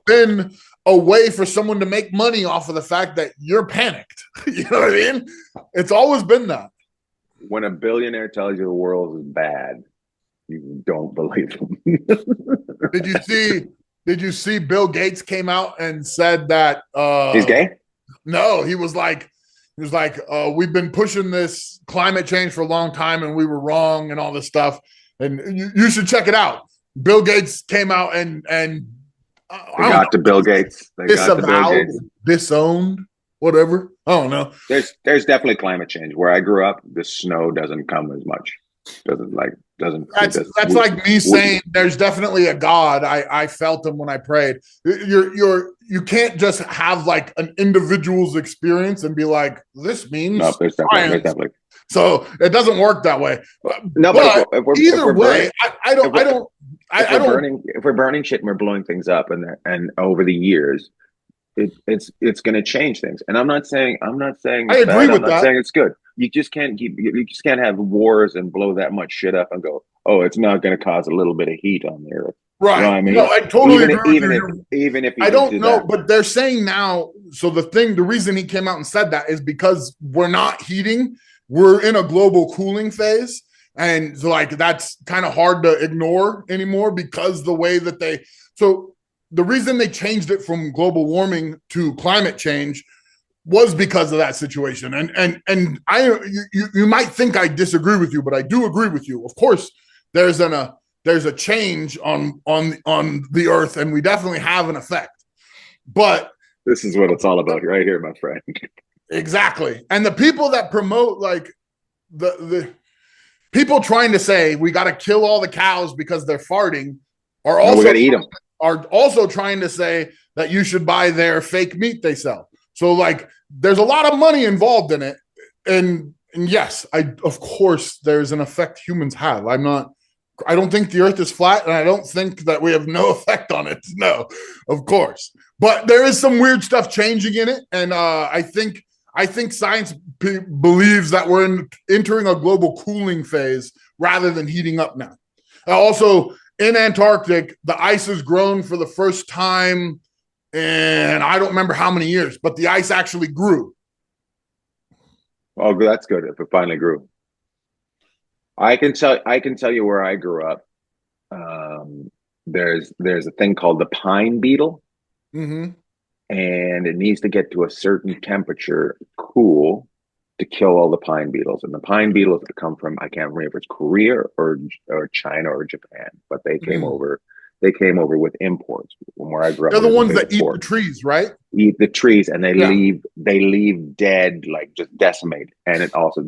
been a way for someone to make money off of the fact that you're panicked. You know what I mean? It's always been that. When a billionaire tells you the world is bad, you don't believe him. Did you see Bill Gates came out and said that he's gay? No, he was like, we've been pushing this climate change for a long time and we were wrong and all this stuff. And you should check it out. Bill Gates came out and they got to Bill Gates. They got to Bill disavowed, Gates. disowned, whatever. I don't know. There's definitely climate change. Where I grew up, the snow doesn't come as much. That's like me saying there's definitely a God. I felt him when I prayed. You can't just have like an individual's experience and be like, this means no, there's definitely. So it doesn't work that way. No, but either way, I don't. If we're burning shit and we're blowing things up, and over the years, it's going to change things. And I'm not saying I agree with that. I'm not saying it's good. You just can't have wars and blow that much shit up and go, oh, it's not going to cause a little bit of heat on the earth. Right. You know what I mean? No, I totally agree with you. Even if I don't know, but they're saying now. So the reason he came out and said that is because we're not heating. We're in a global cooling phase. And so like that's kind of hard to ignore anymore because the way that the reason they changed it from global warming to climate change was because of that situation. And you might think I disagree with you, but I do agree with you. Of course, there's a change on the earth, and we definitely have an effect. But this is what it's all about right here, my friend. Exactly. And the people that promote like the people trying to say we got to kill all the cows because they're farting are also we got to eat them. Are also trying to say that you should buy their fake meat they sell. So like there's a lot of money involved in it. And yes, of course there's an effect humans have. I don't think the earth is flat, and I don't think that we have no effect on it. No, of course. But there is some weird stuff changing in it. And I think science believes that we're entering a global cooling phase rather than heating up now. Also, in Antarctic, the ice has grown for the first time in I don't remember how many years, but the ice actually grew. Oh, that's good if it finally grew. I can tell you where I grew up. There's a thing called the pine beetle. Mm-hmm. And it needs to get to a certain temperature, cool, to kill all the pine beetles. And the pine beetles that come from, I can't remember if it's Korea or China or Japan, but they came over. They came over with imports from where I grew up. They're the ones that eat the trees, right? Eat the trees, and they leave dead, like just decimated. And it also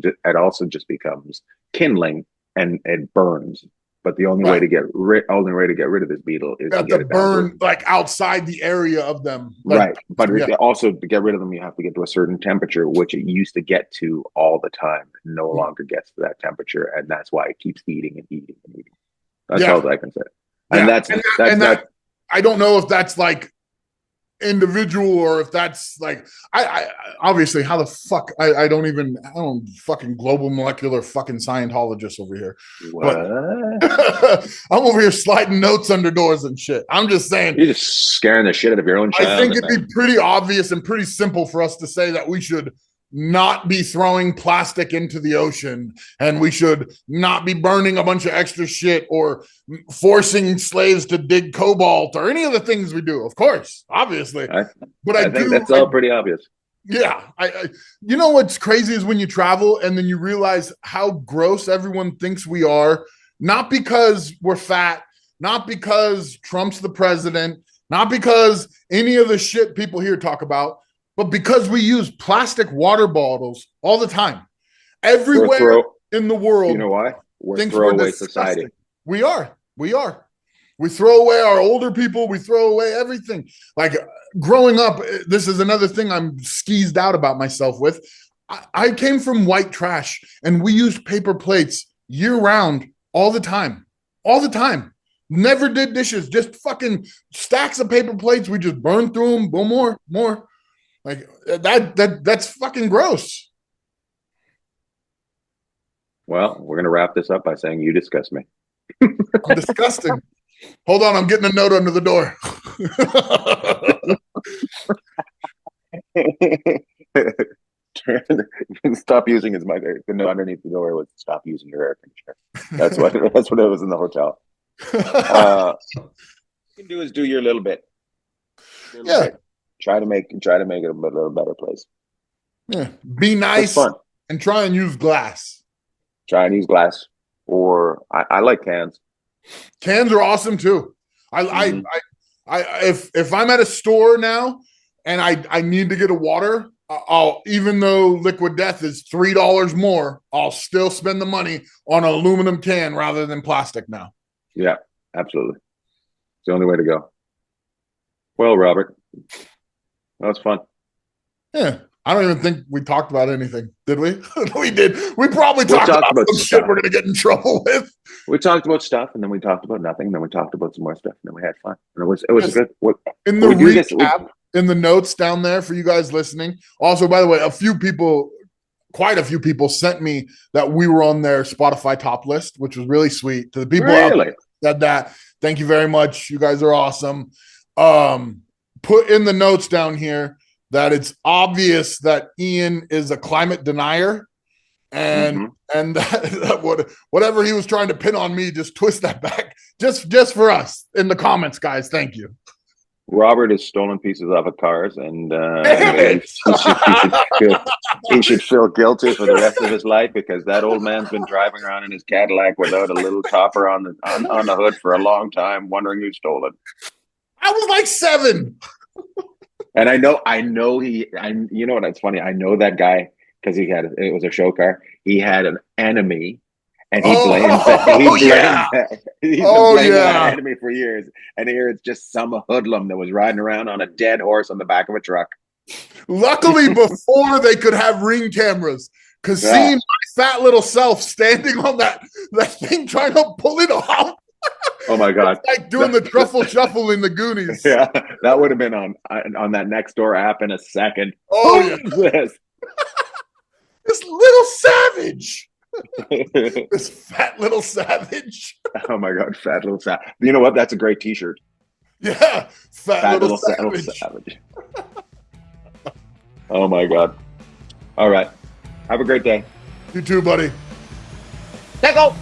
just becomes kindling, and it burns. But the only way to get rid of this beetle is to get it burn like outside the area of them. Like, right. But also to get rid of them, you have to get to a certain temperature, which it used to get to all the time. It no longer gets to that temperature. And that's why it keeps eating and eating and eating. That's all I can say. And that's I don't know if that's like individual or if that's like I obviously how the fuck I don't fucking global molecular fucking Scientologist over here. What? I'm over here sliding notes under doors and shit. I'm just saying you're just scaring the shit out of your own child. I think it'd be pretty obvious and pretty simple for us to say that we should not be throwing plastic into the ocean, and we should not be burning a bunch of extra shit or forcing slaves to dig cobalt or any of the things we do. Of course, obviously. I think that's all pretty obvious. Yeah. You know what's crazy is when you travel and then you realize how gross everyone thinks we are, not because we're fat, not because Trump's the president, not because any of the shit people here talk about, but because we use plastic water bottles all the time, everywhere in the world. You know why? We're throwaway society. We are. We throw away our older people. We throw away everything. Like growing up, this is another thing I'm skeezed out about myself with. I came from white trash, and we used paper plates year round, all the time. Never did dishes, just fucking stacks of paper plates. We just burned through them. Boom, more. Like that's fucking gross. Well, we're going to wrap this up by saying you disgust me. I'm disgusting. Hold on, I'm getting a note under the door. Stop using his mic. The note underneath the door was stop using your air conditioner. That's what it was in the hotel. What you can do is do your little bit. Bit. Try to make it a little better place. Yeah. Be nice and try and use glass. Try and use glass. Or I like cans. Cans are awesome too. If I'm at a store now and I need to get a water, even though Liquid Death is $3 more, I'll still spend the money on an aluminum can rather than plastic now. Yeah, absolutely. It's the only way to go. Well, Robert, that was fun. Yeah. I don't even think we talked about anything, did we? We did. We probably talked about some stuff. shit we're going to get in trouble with. We talked about stuff, and then we talked about nothing, and then we talked about some more stuff, and then we had fun. And it was good. In the recap, in the notes down there for you guys listening. Also, by the way, quite a few people sent me that we were on their Spotify top list, which was really sweet. To the people out there that said that, thank you very much. You guys are awesome. Put in the notes down here that it's obvious that Ian is a climate denier, and that whatever he was trying to pin on me, just twist that back, just for us in the comments, guys. Thank you. Robert has stolen pieces off of cars, and he should feel guilty for the rest of his life because that old man's been driving around in his Cadillac without a little topper on the hood for a long time, wondering who stole it. I was like 7. And I know you know what? It's funny. I know that guy because it was a show car. He had an enemy, and he blamed that enemy for years. And here it's just some hoodlum that was riding around on a dead horse on the back of a truck. Luckily, before they could have ring cameras, because seeing my fat little self standing on that thing trying to pull it off. Oh my God! It's like doing the truffle shuffle in the Goonies. Yeah, that would have been on that Nextdoor app in a second. Oh yeah, this little savage, this fat little savage. Oh my God, fat little savage! You know what? That's a great T-shirt. Yeah, fat little savage. Oh my God! All right, have a great day. You too, buddy. Take off.